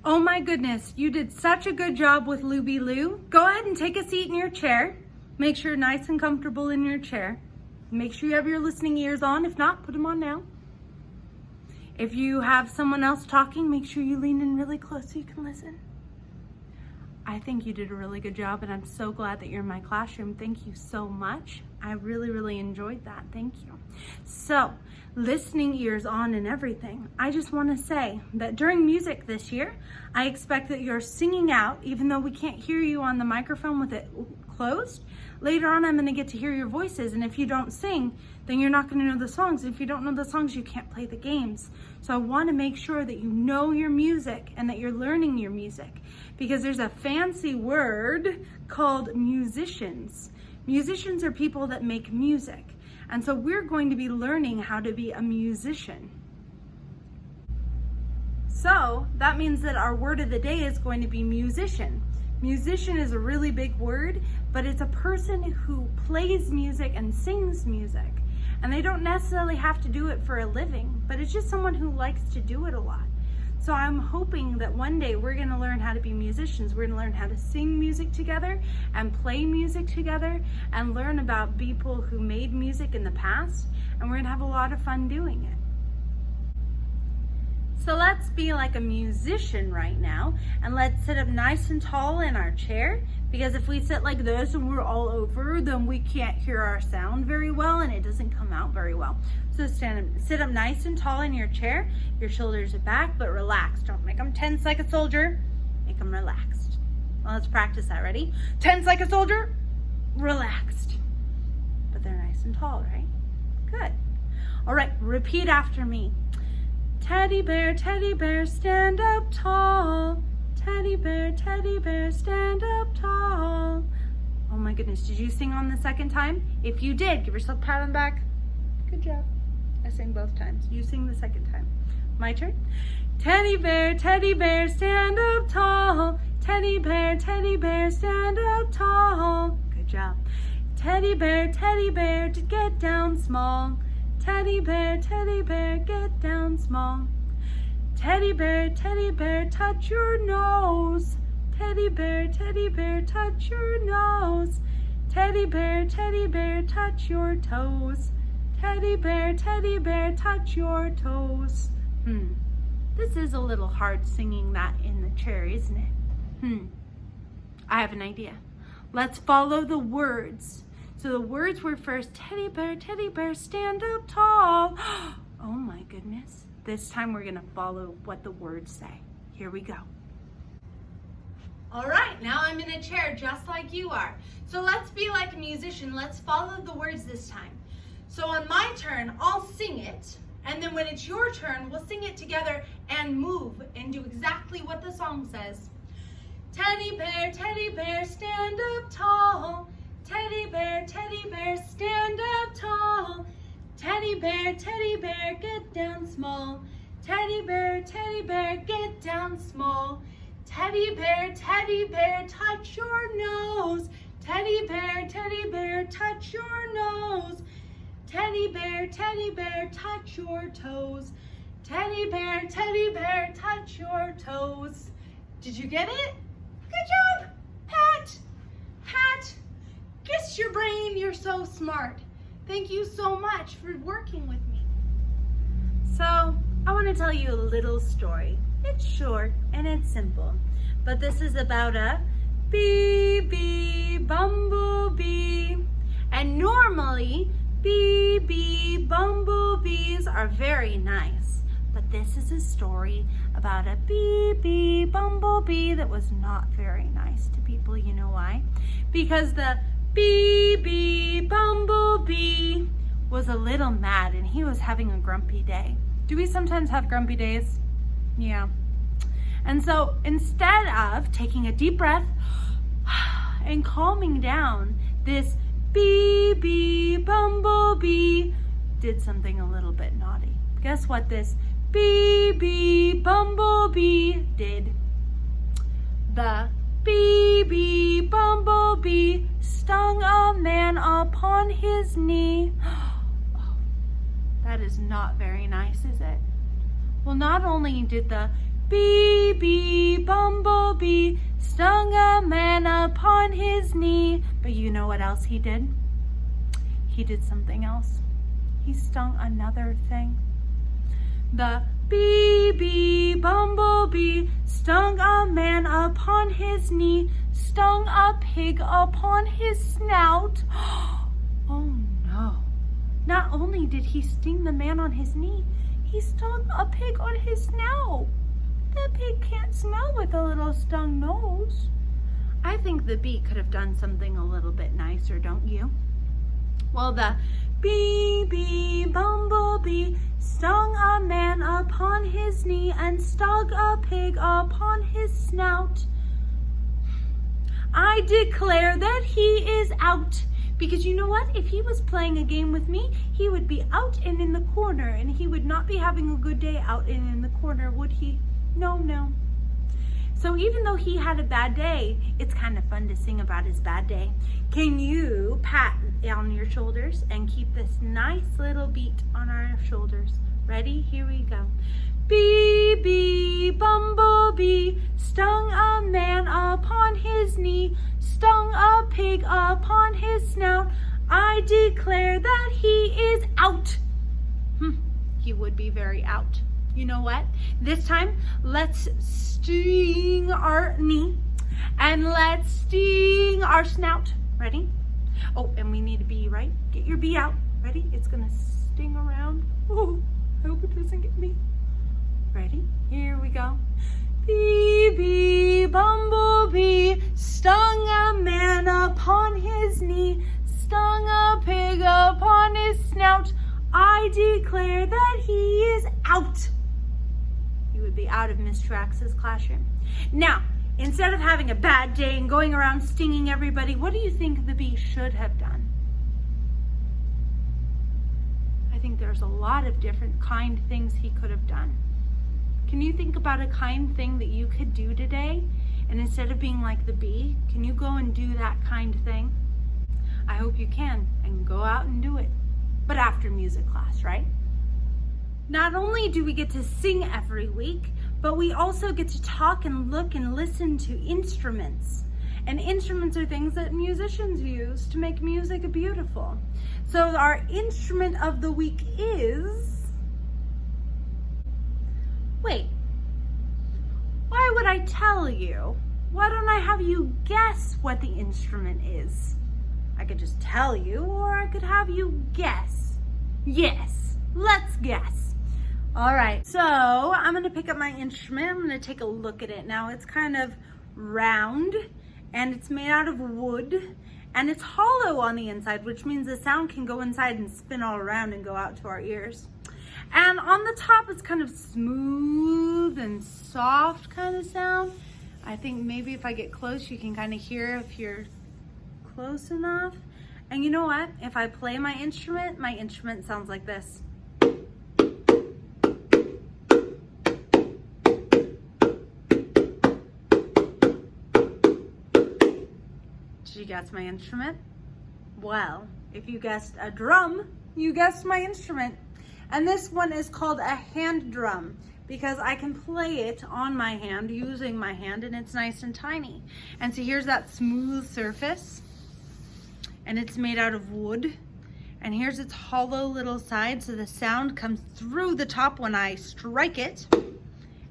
Oh my goodness, you did such a good job with Luby Lou. Go ahead and take a seat in your chair. Make sure you're nice and comfortable in your chair. Make sure you have your listening ears on. If not, put them on now. If you have someone else talking, make sure you lean in really close so you can listen. I think you did a really good job, and I'm so glad that you're in my classroom. Thank you so much. I really enjoyed that. Thank you. So, listening ears on and everything, I just want to say that during music this year, I expect that you're singing out, even though we can't hear you on the microphone with it closed. Later on, I'm going to get to hear your voices, and if you don't sing, then you're not going to know the songs. If you don't know the songs, you can't play the games. So I want to make sure that you know your music and that you're learning your music, because there's a fancy word called musicians. Musicians are people that make music. And so we're going to be learning how to be a musician. So that means that our word of the day is going to be musician. Musician is a really big word, but it's a person who plays music and sings music. And they don't necessarily have to do it for a living, but it's just someone who likes to do it a lot. So I'm hoping that one day we're going to learn how to be musicians. We're going to learn how to sing music together and play music together and learn about people who made music in the past. And we're going to have a lot of fun doing it. So let's be like a musician right now, and let's sit up nice and tall in our chair, because if we sit like this and we're all over, then we can't hear our sound very well and it doesn't come out very well. So sit up nice and tall in your chair. Your shoulders are back, but relaxed. Don't make them tense like a soldier. Make them relaxed. Well, let's practice that. Ready? Tense like a soldier, relaxed. But they're nice and tall, right? Good. All right, repeat after me. Teddy bear, stand up tall. Teddy bear, stand up tall. Oh my goodness, did you sing on the second time? If you did, give yourself a pat on the back. Good job. I sang both times. You sing the second time. My turn. Teddy bear, stand up tall. Teddy bear, stand up tall. Good job. Teddy bear, get down small. Teddy bear, get down small. Teddy bear, touch your nose. Teddy bear, touch your nose. Teddy bear, touch your toes. Teddy bear, touch your toes. This is a little hard singing that in the chair, isn't it? I have an idea. Let's follow the words. So the words were first, teddy bear, stand up tall. Oh my goodness. This time we're gonna follow what the words say. Here we go. All right, now I'm in a chair just like you are. So let's be like a musician. Let's follow the words this time. So on my turn, I'll sing it. And then when it's your turn, we'll sing it together and move and do exactly what the song says. Teddy bear, stand up tall. Teddy bear, stand up tall. Teddy bear, get down small. Teddy bear, get down small. Teddy bear, touch your nose. Teddy bear, touch your nose. Teddy bear, touch your toes. Teddy bear, touch your toes. Did you get it? Good job. Pat. Kiss your brain, you're so smart. Thank you so much for working with me. So, I want to tell you a little story. It's short and it's simple, but this is about a bee, bumblebee. And normally, bee, bumblebees are very nice, but this is a story about a bee, bumblebee that was not very nice to people. You know why? Because the bee, bumblebee was a little mad and he was having a grumpy day. Do we sometimes have grumpy days? Yeah. And so instead of taking a deep breath and calming down, this bee, bumblebee did something a little bit naughty. Guess what this bee, bumblebee did? The bee, bumblebee stung a man upon his knee. Oh, that is not very nice, is it? Well, not only did the bee, bumblebee stung a man upon his knee. But you know what else he did? He did something else. He stung another thing. The bee bumblebee stung a man upon his knee, stung a pig upon his snout. Oh no. Not only did he sting the man on his knee, he stung a pig on his snout. The pig can't smell with a little stung nose. I think the bee could have done something a little bit nicer, don't you? Well, the bee bumblebee stung a man upon his knee and stung a pig upon his snout. I declare that he is out. Because you know what? If he was playing a game with me, he would be out and in the corner, and he would not be having a good day out and in the corner, would he? No. So even though he had a bad day, it's kind of fun to sing about his bad day. Can you pat on your shoulders and keep this nice little beat on our shoulders? Ready? Here we go. Bee bumblebee stung a man upon his knee, stung a pig upon his snout. I declare that he is out. He would be very out. You know what? This time, let's sting our knee and let's sting our snout. Ready? Oh, and we need a bee, right? Get your bee out. Ready? It's gonna sting around. Oh, I hope it doesn't get me. Ready? Here we go. Bee bumblebee stung a man upon his knee, stung a pig upon his snout. I declare that he is out. He would be out of Miss Trax's classroom. Now, instead of having a bad day and going around stinging everybody, what do you think the bee should have done? I think there's a lot of different kind things he could have done. Can you think about a kind thing that you could do today? And instead of being like the bee, can you go and do that kind thing? I hope you can, and go out and do it. But after music class, right? Not only do we get to sing every week, but we also get to talk and look and listen to instruments. And instruments are things that musicians use to make music beautiful. So our instrument of the week is... Wait, why would I tell you? Why don't I have you guess what the instrument is? I could just tell you, or I could have you guess. Yes, let's guess. All right, so I'm gonna pick up my instrument. I'm gonna take a look at it. Now it's kind of round and it's made out of wood and it's hollow on the inside, which means the sound can go inside and spin all around and go out to our ears. And on the top, it's kind of smooth and soft kind of sound. I think maybe if I get close, you can kind of hear if you're close enough. And you know what? If I play my instrument sounds like this. Did you guess my instrument? Well, if you guessed a drum, you guessed my instrument. And this one is called a hand drum because I can play it on my hand using my hand, and it's nice and tiny. And so here's that smooth surface, and it's made out of wood. And here's its hollow little side, so the sound comes through the top when I strike it,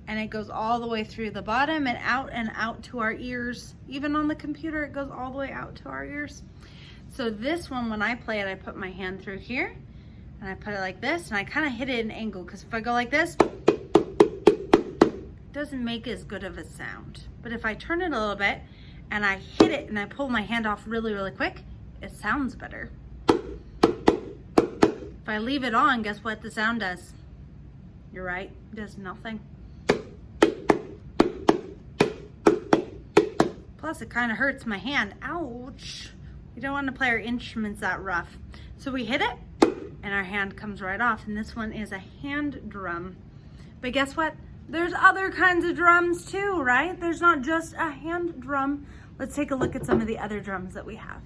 and it goes all the way through the bottom and out to our ears. Even on the computer, it goes all the way out to our ears. So this one, when I play it, I put my hand through here, and I put it like this, and I kind of hit it at an angle, because if I go like this, it doesn't make as good of a sound. But if I turn it a little bit, and I hit it, and I pull my hand off really, really quick, it sounds better. If I leave it on, guess what the sound does? You're right, it does nothing. Plus, it kind of hurts my hand. Ouch. We don't want to play our instruments that rough. So we hit it, and our hand comes right off. And this one is a hand drum. But guess what? There's other kinds of drums too, right? There's not just a hand drum. Let's take a look at some of the other drums that we have.